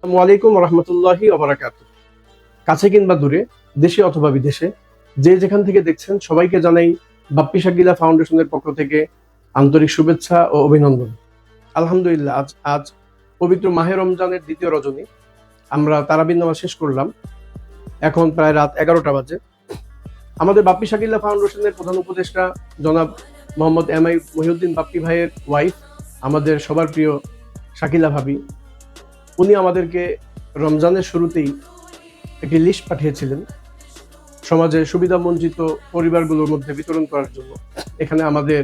আসসালামু আলাইকুম রহমতুল্লাহি ওবারাকাতুহু। কাছে কিংবা দূরে, দেশে অথবা বিদেশে, যে যেখান থেকে দেখছেন সবাইকে জানাই বাপ্পি শাকিলা ফাউন্ডেশনের পক্ষ থেকে আন্তরিক শুভেচ্ছা ও অভিনন্দন। আলহামদুলিল্লাহ, আজ আজ পবিত্র মাহে রমজানের দ্বিতীয় রজনী। আমরা তারাবির নামাজ শেষ করলাম। এখন প্রায় রাত 11টা বাজে। আমাদের বাপ্পি শাকিলা ফাউন্ডেশনের প্রধান উপদেষ্টা জনাব মোহাম্মদ এমআই মহিউদ্দিন বাপ্পি ভাইয়ের ওয়াইফ, আমাদের সবার প্রিয় শাকিলা ভাবি, উনি আমাদেরকে রমজানের শুরুতেই একটি লিস্ট পাঠিয়েছিলেন সমাজে সুবিধা বঞ্চিত পরিবারগুলোর মধ্যে বিতরণ করার জন্য। এখানে আমাদের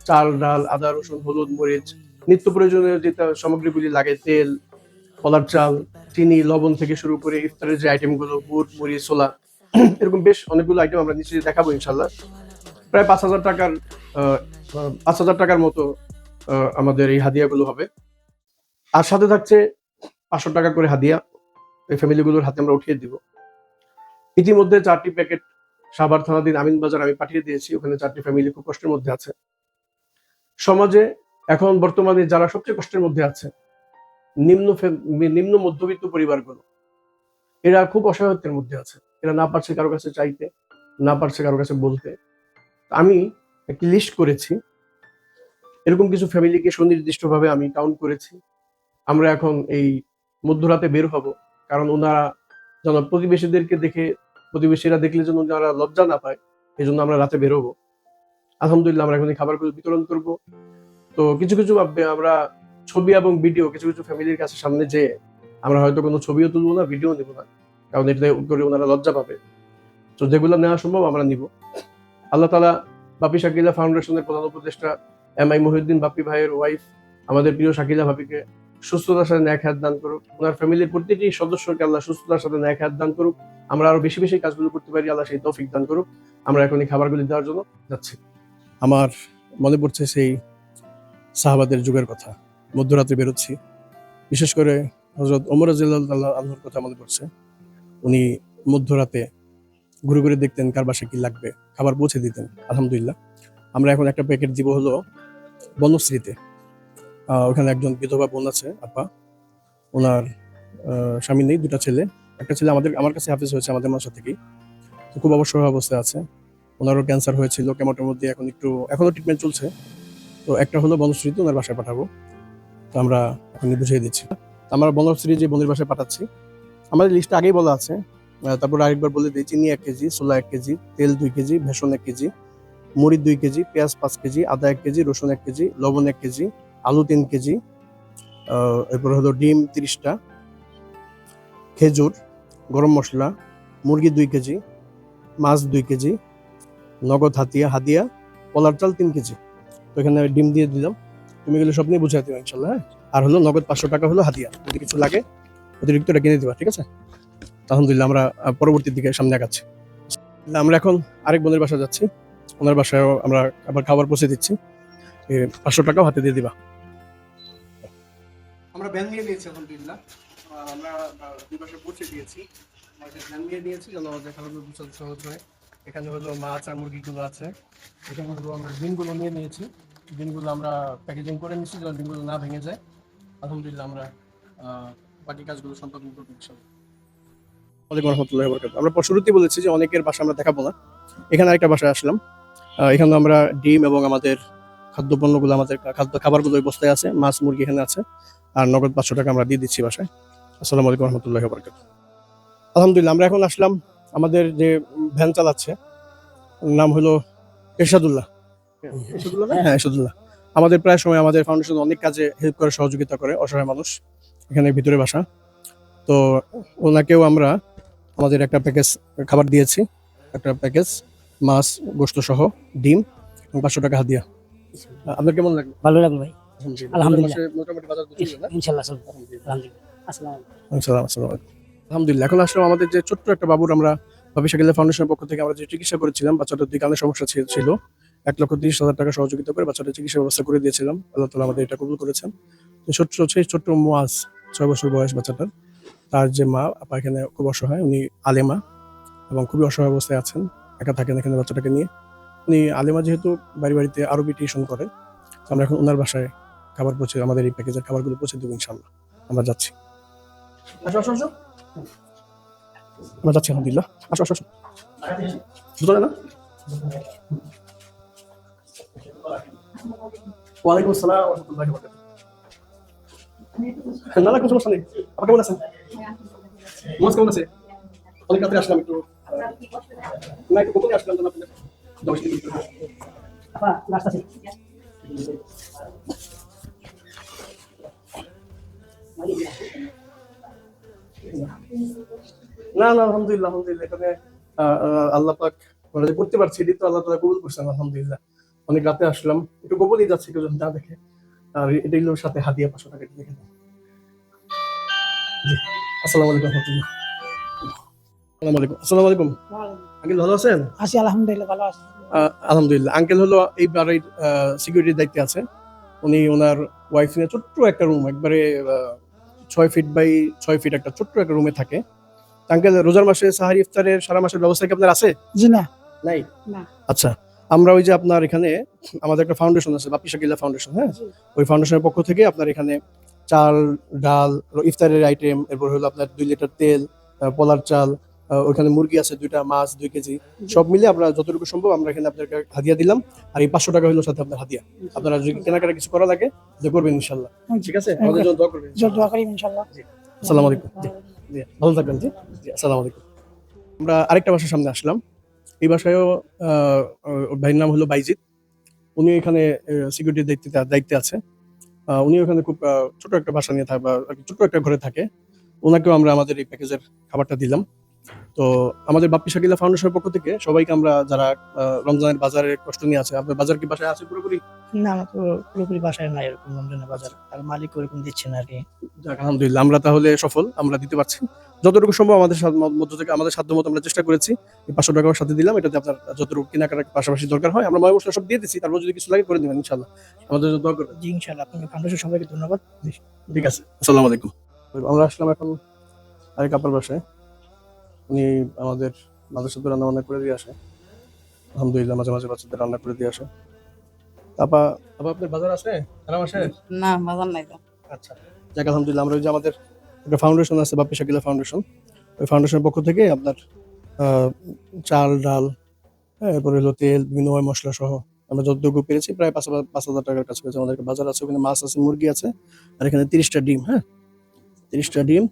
চাল, ডাল, আদা, রসুন, হলুদ, মরিচ, নিত্য প্রয়োজনীয় যে সামগ্রীগুলি লাগে, তেল, কলার চাল, চিনি, লবণ থেকে শুরু করে ইফতারের যে আইটেমগুলো, বুট, মুড়ি, ছোলা, এরকম বেশ অনেকগুলো আইটেম আমরা নিচে দেখাবো ইনশাল্লাহ। প্রায় 5,000 টাকার মতো আমাদের এই হাদিয়াগুলো হবে। আর সাথে থাকছে 500 টাকা করে হাদিয়া এই ফ্যামিলিগুলোর হাতে আমরা উঠিয়ে দিব। ইতিমধ্যে 4টি প্যাকেট সাভার থানাধীন আমিন বাজার আমি পাঠিয়ে দিয়েছি। ওখানে 4টি ফ্যামিলি খুব কষ্টের মধ্যে আছে। সমাজে এখন বর্তমানে যারা সবচেয়ে কষ্টের মধ্যে আছে, নিম্ন মধ্যবিত্ত পরিবারগুলো, এরা খুব অসহায়ত্বের মধ্যে আছে। এরা না পারছে কারো কাছে চাইতে, না পারছে কারো কাছে বলতে। আমি একটি লিস্ট করেছি, এরকম কিছু ফ্যামিলিকে সুনির্দিষ্টভাবে আমি কাউন্ট করেছি। আমরা এখন এই মধ্যরাতে বের হব, কারণ ওনারা যেন প্রতিবেশীদেরকে দেখে, প্রতিবেশীরা দেখলে যেন যারা লজ্জা না পায়, এই জন্য আমরা রাতে বেরোবো। আলহামদুলিল্লাহ, আমরা এখন এই খাবারগুলো বিতরণ করব। তো কিছু কিছু আমরা ছবি এবং ভিডিও কিছু কিছু ফ্যামিলির কাছে সামনে যেয়ে আমরা হয়তো কোনো ছবিও তুলবো না, ভিডিও নেবো না, কারণ এটা করে ওনারা লজ্জা পাবে। তো যেগুলো নেওয়া সম্ভব আমরা নিব। আল্লাহ তাআলা বাপ্পি শাকিলা ফাউন্ডেশনের প্রধান উপদেষ্টা এমআই মহিউদ্দিন বাপ্পি ভাইয়ের ওয়াইফ, আমাদের প্রিয় শাকিলা ভাবিকে সুস্থতার সাথে ন্যাক হায়াত দান করুক। ওনার ফ্যামিলির প্রতিটি সদস্যকে আল্লাহ সুস্থতার সাথে ন্যাক হায়াত দান করুক। আমরা আরো বেশি বেশি কাজগুলো করতে পারি, আল্লাহ সেই তৌফিক দান করুক। আমরা এখন এই খাবারগুলি দেওয়ার জন্য যাচ্ছি। আমার মনে পড়ছে সেই সাহাবাদের যুগের কথা। মধ্যরাতে বেরোচ্ছি, বিশেষ করে হযরত ওমর রাদিয়াল্লাহু আনহুর কথা মনে পড়ছে। উনি মধ্যরাতে ঘুরে ঘুরে দেখতেন কার বাসায় কি লাগবে, খাবার পৌঁছে দিতেন। আলহামদুলিল্লাহ, আমরা এখন একটা প্যাকেট দিব হলো বনশ্রীতে। ওখানে একজন বিধবা বোন আছে, আপা। ওনার স্বামী নেই, 2টা ছেলে। একটা ছেলে আমার কাছে হাফেজ হয়েছে আমাদের মাসা থেকেই, খুব অবসর অবস্থায় আছে। ওনারও ক্যান্সার হয়েছিল, কেমোটের মধ্যে এখনো ট্রিটমেন্ট চলছে। তো একটা হলো বনশ্রীতে ওনার বাসায় পাঠাবো। তো আমরা এখন বুঝিয়ে দিচ্ছি। আমরা বনশ্রী যে বোনের বাসায় পাঠাচ্ছি, আমাদের লিস্টে আগেই বলা আছে। তারপর আরেকবার বলে দিই, চিনি 1 কেজি, ছোলা 1 কেজি, তেল 2 কেজি, ভেষণ 1 কেজি, মুড়ি 2 কেজি, পেঁয়াজ 5 কেজি, আদা 1 কেজি, রসুন 1 কেজি, লবণ 1 কেজি, আলু 3 কেজি, এরপর হলো ডিম 30টা, খেজুর, গরম মশলা, মুরগি 2 কেজি, মাছ 2 কেজি, নগদ হাদিয়া, কলার চাল 3 কেজি। তো এখানে ডিম দিয়ে দিলাম। তুমি এগুলো সব নিয়ে বুঝাই দিবা ইনশাল্লাহ। আর হলো নগদ 500 টাকা হলো হাদিয়া। যদি কিছু লাগে অতিরিক্ত কিনে দিবা, ঠিক আছে? আলহামদুলিল্লাহ, আমরা পরবর্তী দিকে সামনে আগাচ্ছি। আমরা এখন আরেক বোনের বাসা যাচ্ছি। ওনার বাসায় আমরা আবার খাবার পৌঁছে দিচ্ছি। 500 টাকাও হাতে দিয়ে দিবা। আমরা ভ্যান নিয়ে নিয়েছি আলহামদুলিল্লাহ। আমরা দুই বাসায় পৌঁছে দিয়েছি। ভ্যান নিয়ে নিয়েছি যেন আমাদের খাবারগুলো বুঝতে সহজ হয়। এখানে হলো মাছ আর মুরগিগুলো আছে। এখানে হলো আমরা ডিমগুলো নিয়ে নিয়েছি। ডিমগুলো আমরা প্যাকেজিং করে নিচ্ছি যেন ডিমগুলো না ভেঙে যায়। আলহামদুলিল্লাহ, আমরা বাকি কাজগুলো সম্পাদন করবো ইনশাআল্লাহ। ওয়ালাইকুম রহমতুল্লাহি ওয়া বারাকাতুহু। আমরা শুরুতেই বলেছি যে অনেকের বাসা আমরা দেখাবো না। এখানে আরেকটা বাসায় আসলাম। এখানে আমরা ডিম এবং আমাদের খাদ্যপণ্যগুলো, আমাদের খাবারগুলো ওই বস্তায় আছে। মাছ, মুরগি এখানে আছে। আর নগদ 500 টাকা আমরা দিয়ে দিচ্ছি বাসায়। আসসালামু আলাইকুম রহমতুল্লাহি ওয়া বারাকাতুহু। আলহামদুলিল্লাহ, আমরা এখন আসলাম। আমাদের যে ভ্যান চালাচ্ছে নাম হলো এরশাদুল্লাহ। হ্যাঁ, এরশাদুল্লাহ। আমাদের প্রায় সময় আমাদের ফাউন্ডেশন অনেক কাজে হেল্প করে, সহযোগিতা করে অসহায় মানুষ। এখানে ভিতরে বাসা। তো ওনাকেও আমরা আমাদের একটা প্যাকেজ খাবার দিয়েছি, একটা প্যাকেজ মাছ, গোশত সহ, ডিম এবং 500 টাকা হাদিয়া। আপনার কেমন লাগলো? ভালো লাগলো ভাই। আলহামদুলিল্লাহ। মোটামুটি বাজার গুছিয়ে না? ইনশাআল্লাহ চলবে। আলহামদুলিল্লাহ। আসসালামু আসসালামু আলাইকুম। আলহামদুলিল্লাহ, এখন আসলে আমাদের যে ছোট্ট একটা বাবুর আমরা বাপ্পি শাকিলা ফাউন্ডেশনের পক্ষ থেকে আমরা যে চিকিৎসা করেছিলাম, বাচ্চাটার 2 কানের সমস্যা ছিল। 1,30,000 টাকা সহযোগিতা করে বাচ্চাটার চিকিৎসার ব্যবস্থা করে দিয়েছিলাম। আল্লাহ তাআলা আমাদের এটা কবুল করেছেন। তো ছোট্ট মুয়াজ, 6 বছর বয়স বাচ্চাটার। তার যে মা, আপা এখানে খুব অসহায়। উনি আলেমা এবং খুবই অসহায় অবস্থায় আছেন। একা থাকেন এখানে বাচ্চাটাকে নিয়ে। উনি আলেমা যেহেতু বাড়িতে আরবি টিউশন করে। আমরা এখন ওনার বাসায় খাবার আমাদের এই প্যাকেজের খাবারগুলো পৌঁছে দেবো ইনশাআল্লাহ। আমরা যাচ্ছি। আসো আসো আসো, আমরা যাচ্ছি আলহামদুলিল্লাহ। আসো আসো আসো, বুঝলে না? ওয়ালাইকুম আসসালাম ওয়া রাহমাতুল্লাহি ওয়া বারাকাতুহু। না না, কোনো সমস্যা নেই। আপনি কেমন আছেন? মোজ কেমন আছে? অনেক রাত্রে আসলাম একটু, না একটু গোপনে আসলাম না আপনাদের দর্শন করতে। আপা রাস্তা আছে না না, আলহামদুলিল্লাহ আলহামদুলিল্লাহ, এখানে আল্লাহ পাক আমরা যে করতে পারছি এটি তো আল্লাহ তাআলা কবুল করছেন আলহামদুলিল্লাহ। অনেক রাতে আসলাম, একটু গোপনেই যাচ্ছি, কেউ যেন না দেখে। আর এটা হলো সাথে হাদিয়া 500 টাকা দিয়ে গেলাম। জি, আসসালামু আলাইকুম রাহমাতুল্লাহ। আসসালামু আলাইকুম, আসসালামু আলাইকুম। আঙ্কেল ভালো আছেন? আছি আলহামদুলিল্লাহ ভালো আছি আলহামদুলিল্লাহ। আঙ্কেল হলো এই বাড়ির সিকিউরিটির দায়িত্বে আছে। উনি ওনার ওয়াইফ নিয়ে ছোট্ট একটা রুম, একবারে 6 ফিট বাই 6 ফিট একটা ছোট্ট একটা রুমে থাকে। আঙ্কেল, রোজার মাসে সাহারি ইফতারের সারা মাসের ব্যবস্থা কি আপনার আছে? জি না নাই। না আচ্ছা, আমরা ওই যে আপনার এখানে আমাদের একটা ফাউন্ডেশন আছে, বাপ্পি শাকিলা ফাউন্ডেশন, হ্যাঁ, ওই ফাউন্ডেশনের পক্ষ থেকে আপনার এখানে চাল, ডাল, ইফতারের আইটেম, এরপর হলো আপনার 2 লিটার তেল, পোলার চাল, ওইখানে মুরগি আছে 2টা, মাছ 2 কেজি, সব মিলে আমরা যতটুকু সম্ভব আমরা এখানে আপনাকে হাদিয়া দিলাম। আর এই 500 টাকা হলো সাথে আপনার হাদিয়া। আপনারা যদি কেনাকাটা কিছু করা লাগে যে করবেন ইনশাল্লাহ। ঠিক আছে, আমাদের জন্য দোয়া করবেন। দোয়া করি ইনশাআল্লাহ। আসসালামু আলাইকুম। জি জি, ভালো থাকবেন। জি জি, আসসালামু আলাইকুম। আমরা আরেকটা বাসার সামনে আসলাম। এই বাসায়ও ভাইয়ের নাম হলো বাইজিৎ। উনি এখানে সিকিউরিটির দায়িত্বে আছে। উনি ওখানে খুব ছোট একটা বাসা নিয়ে থাকে, বা ছোট্ট একটা ঘরে থাকে। ওনাকেও আমরা আমাদের এই প্যাকেজের খাবারটা দিলাম। তো আমাদের বাপ্পি শাকিলা ফাউন্ডেশনের পক্ষ থেকে সবাইকে আমরা যারা রমজানের বাজারে কষ্ট নিয়ে আছে, আপনার বাজার কি বাসায় আছে পুরোপুরি? না আমার তো পুরোপুরি বাসায় নাই এরকম রমজানের বাজার, আর মালিক ওরকম দিচ্ছে না আর কি। যাক আলহামদুলিল্লাহ, আমরা তাহলে সফল, আমরা দিতে পারছি যতটুকু সম্ভব আমাদের মধ্য থেকে, আমাদের সাধ্য মতো আমরা চেষ্টা করেছি। এই 500 টাকার সাথে দিলাম, এটাতে আপনার যতটুকু কেনাকাটার পাশাপাশি দরকার হয় আমরা ময় মশলা সব দিয়ে দিচ্ছি। তারপর যদি কিছু লাগে করে দিবেন ইনশাল্লাহ, আমাদের জন্য দোয়া করবেন। জি ইনশাআল্লাহ, আপনাকে ফাউন্ডেশন সবাইকে ধন্যবাদ। ঠিক আছে, আসসালামু আলাইকুম। আমরা আসলাম এখন আরেক আপার বাসায়। উনি আমাদের মাঝে সাথে রান্না বান্না করে দিয়ে আসে আলহামদুলিল্লাহ, মাঝে মাঝে বাচ্চাদের রান্না করে দিয়ে আসে। আপা, আপা আপনার বাজার আছে সারা মাসে? না বাজার নাই তো। আচ্ছা, যাক আলহামদুলিল্লাহ। আমরা ওই যে আমাদের একটা ফাউন্ডেশন আছে, বাপ্পি শাকিলা ফাউন্ডেশন, ওই ফাউন্ডেশনের পক্ষ থেকে আপনার চাল, ডাল, হ্যাঁ, এরপরে হলো তেল, বিভিন্ন মশলা সহ আমরা যতটুকু পেরেছি প্রায় 5,000 টাকার কাছে পেয়েছি। আমাদের একটা বাজার আছে, ওখানে মাছ আছে, মুরগি আছে, আর এখানে 30টা ডিম, হ্যাঁ 30টা ডিম,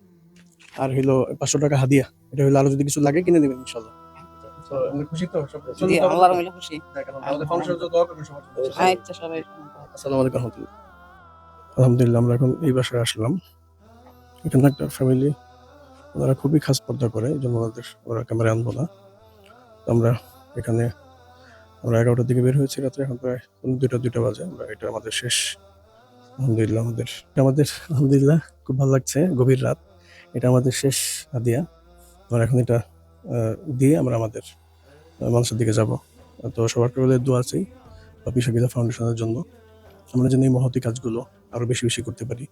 আর হলো 500 টাকা হাদিয়া। এটা হলো আরো যদি কিছু লাগে কিনে নেবেন ইনশাল্লাহ। তো আপনি খুশি তো? সব জি আল্লাহর মিলে খুশি। আমাদের ফাউন্ডেশনের জন্য দোয়া করবেন সবার জন্য। আচ্ছা সবাই আসসালামু আলাইকুম রহমতুল্লাহ। আলহামদুলিল্লাহ, আমরা এখন এই বাসায় আসলাম। এখানে একটা ফ্যামিলি, ওনারা খুবই খাস পর্দা করে, এই জন্য ওরা ক্যামেরা আনবো না। তো আমরা এখানে 11টার দিকে বের হয়েছি রাত্রে, এখন প্রায় 2টা বাজে। আমরা এটা আমাদের শেষ আলহামদুলিল্লাহ। আমাদের আলহামদুলিল্লাহ খুব ভালো লাগছে, গভীর রাত, এটা আমাদের শেষ হাদিয়া। আমরা এখন এটা দিয়ে আমরা আমাদের মানুষের দিকে যাব। তো সবার কাছে দোয়া চাই বাপ্পি শাকিলা ফাউন্ডেশনের জন্য, আমরা যেন এই মহতি কাজগুলো আরো বেশি বেশি করতে পারি,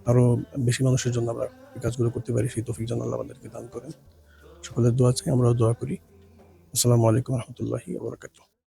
আরো বেশি মানুষের জন্য আমরা এই কাজগুলো করতে পারি, সেই তৌফিক যেন আল্লাহ আমাদেরকে দান করেন। সকলের দোয়া চাই, আমরাও দোয়া করি। আসসালামু আলাইকুম রহমতুল্লাহি ওয়া বারাকাতুহু।